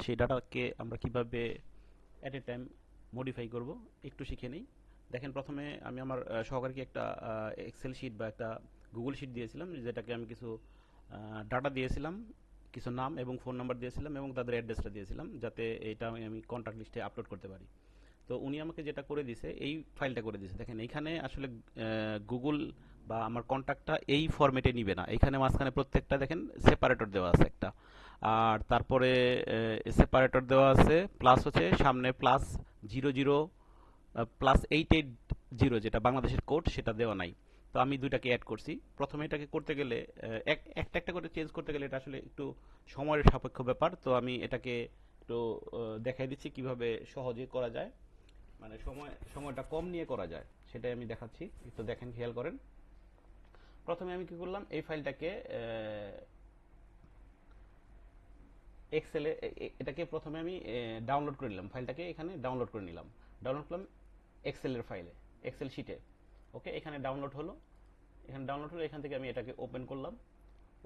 সেই ডাটাকে আমরা কিভাবে অ্যাট এ টাইম মডিফাই করব একটু শিখে নিই। দেখেন, প্রথমে আমি আমার সহকারীকে একটা এক্সেল শিট বা একটা গুগল শিট দিয়েছিলাম, যেটাকে আমি কিছু ডাটা দিয়েছিলাম, কিছু নাম এবং ফোন নাম্বার দিয়েছিলাম এবং তাদের অ্যাড্রেসটা দিয়েছিলাম, যাতে এটা আমি কন্ট্যাক্ট লিস্টে আপলোড করতে পারি। তো উনি আমাকে যেটা করে দিছে, এই ফাইলটা করে দিছে। দেখেন, এইখানে আসলে গুগল বা আমার কন্ট্যাক্টটা এই ফরম্যাটে নিবে না। এখানে মাঝখানে প্রত্যেকটা দেখেন সেপারেটর দেওয়া আছে একটা, আর তারপরে সেপারেটর দেওয়া আছে, প্লাস হচ্ছে সামনে প্লাস 00 প্লাস 880, যেটা বাংলাদেশের কোড, সেটা দেওয়া নাই। তো আমি দুইটাকে অ্যাড করছি। প্রথমে এটাকে করতে গেলে একটা একটা করে চেঞ্জ করতে গেলে এটা আসলে একটু সময়ের সাপেক্ষ ব্যাপার। তো আমি এটাকে একটু দেখাই দিচ্ছি কিভাবে সহজে করা যায়, মানে সময়টা কম নিয়ে করা যায়, সেটাই আমি দেখাচ্ছি। একটু দেখেন, খেয়াল করেন। প্রথমে আমি কি করলাম, এই ফাইলটাকে এক্সেলে, এটাকে প্রথমে আমি ডাউনলোড করে নিলাম, ফাইলটাকে এখানে ডাউনলোড করে নিলাম। ডাউনলোড করলাম এক্সেলের ফাইলে, এক্সেল শিটে। ওকে, এখানে ডাউনলোড হলো, এখান থেকে আমি এটাকে ওপেন করলাম।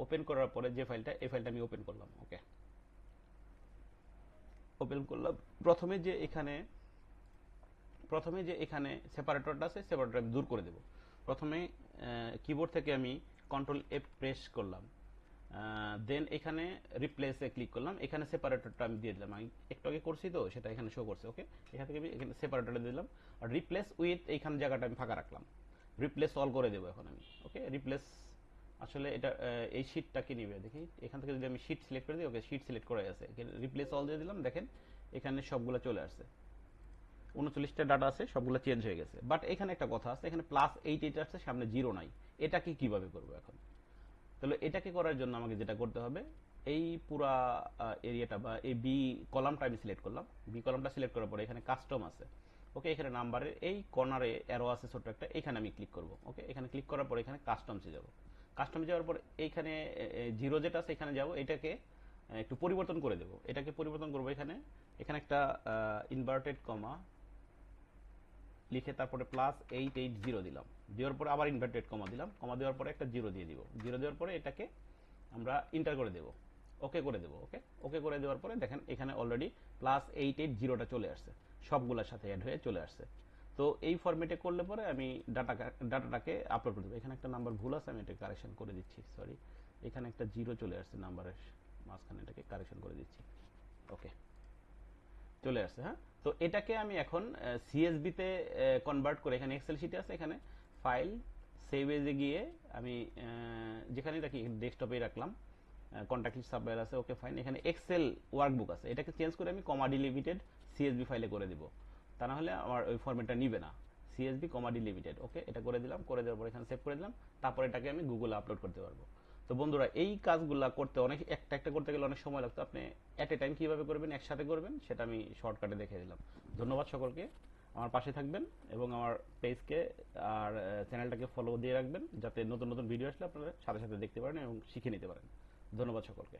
ওপেন করার পরে যে ফাইলটা, এই ফাইলটা আমি ওপেন করলাম। ওকে, ওপেন করলাম। প্রথমে যে এখানে সেপারেটরটা আছে, সেপারেটর আমি দূর করে দেব। প্রথমে কিবোর্ড থেকে আমি কন্ট্রোল এফ প্রেস করলাম, দেন এখানে রিপ্লেসে ক্লিক করলাম। এখানে সেপারেটরটা আমি দিয়ে দিলাম, আমি একটু আগে করছি তো, সেটা এখানে শো করছে। ওকে, এখান থেকে আমি এখানে সেপারেটরটা দিলাম। আর রিপ্লেস উইথ, এইখানে জায়গাটা আমি ফাঁকা রাখলাম। রিপ্লেস অল করে দেবো এখন আমি। ওকে, রিপ্লেস আসলে এটা এই শীটটাকে নিবে। দেখি এখান থেকে যদি আমি শীট সিলেক্ট করে দিই, ওকে, শীট সিলেক্ট করা আছে। রিপ্লেস অল দিয়ে দিলাম, দেখেন এখানে সবগুলো চলে আসছে। 39টা ডাটা আছে, সবগুলো চেঞ্জ হয়ে গেছে। বাট এখানে একটা কথা আছে, এখানে +88 আসছে, সামনে 0 নাই। এটাকে কিভাবে করবো এখন? তাহলে এটাকে করার জন্য আমাকে যেটা করতে হবে, এই পুরা এরিয়াটা বা এই বি কলামটা আমি সিলেক্ট করলাম। বি কলামটা সিলেক্ট করার পরে এখানে কাস্টম আছে। ওকে, এখানে নাম্বারের এই কর্নারে অ্যারো আছে ছোট্ট একটা, এখানে আমি ক্লিক করব। ওকে, এখানে ক্লিক করার পরে এখানে কাস্টমসে যাব। কাস্টমে যাওয়ার পর এইখানে 0 যেটা আছে এখানে যাব, এটাকে একটু পরিবর্তন করে দেব। এটাকে পরিবর্তন করব, এখানে এখানে একটা ইনভার্টেড কমা লিখে তারপরে +880 দিলাম। দেওয়ার পরে আবার ইনভার্টেড কমা দিলাম, কমা দেওয়ার পরে একটা 0 দিয়ে দিব। 0 দেওয়ার পরে এটাকে আমরা ইন্টার করে দেব। ওকে করে দেব। ওকে, ওকে করে দেওয়ার পরে দেখেন এখানে অলরেডি +880টা চলে আসছে, সবগুলোর সাথে অ্যাড হয়ে চলে আসছে। তো এই ফরম্যাটে করলে পরে আমি ডাটাটাকে আপলোড করে দেবো। এখানে একটা নাম্বার ভুল আছে, আমি এটা কারেকশন করে দিচ্ছি। সরি, এখানে একটা 0 চলে আসছে নাম্বারের মাঝখানে, এটাকে কারেকশন করে দিচ্ছি। ওকে, চলে আসছে। হ্যাঁ, তো এটাকে আমি এখন সিএসবি তে কনভার্ট করে, এখানে এক্সেল শিটে আছে, এখানে ফাইল সেভ এজে গিয়ে আমি যেখানে রাখি ডেস্কটপেই রাখলাম। কন্ট্যাক্ট লিস্ট সাবওয়্যার আছে। ওকে ফাইন, এখানে এক্সেল ওয়ার্কবুক আছে, এটাকে চেঞ্জ করে আমি কমা ডিলিমিটেড সিএসবি ফাইলে করে দিব। তা না হলে আমার ওই ফরম্যাটটা নিবে না। সিএসবি কমা ডিলিমিটেড। ওকে, এটা করে দিলাম। করে দেওয়ার পর এখানে সেভ করে দিলাম। তারপর এটাকে আমি গুগলে আপলোড করতে পারবো। তো বন্ধুরা, এই কাজগুলো করতে অনেক, একটা একটা করতে গেলে অনেক সময় লাগতো। আপনি অ্যাট এ টাইম কিভাবে করবেন, একসাথে করবেন, সেটা আমি শর্টকাটে দেখিয়ে দিলাম। ধন্যবাদ সকলকে, আমার পাশে থাকবেন এবং আমার পেজকে আর চ্যানেলটাকে ফলো দিয়ে রাখবেন, যাতে নতুন নতুন ভিডিও আসলে আপনারা সাথে সাথে দেখতে পারেন এবং শিখে নিতে পারেন। ধন্যবাদ সকলকে।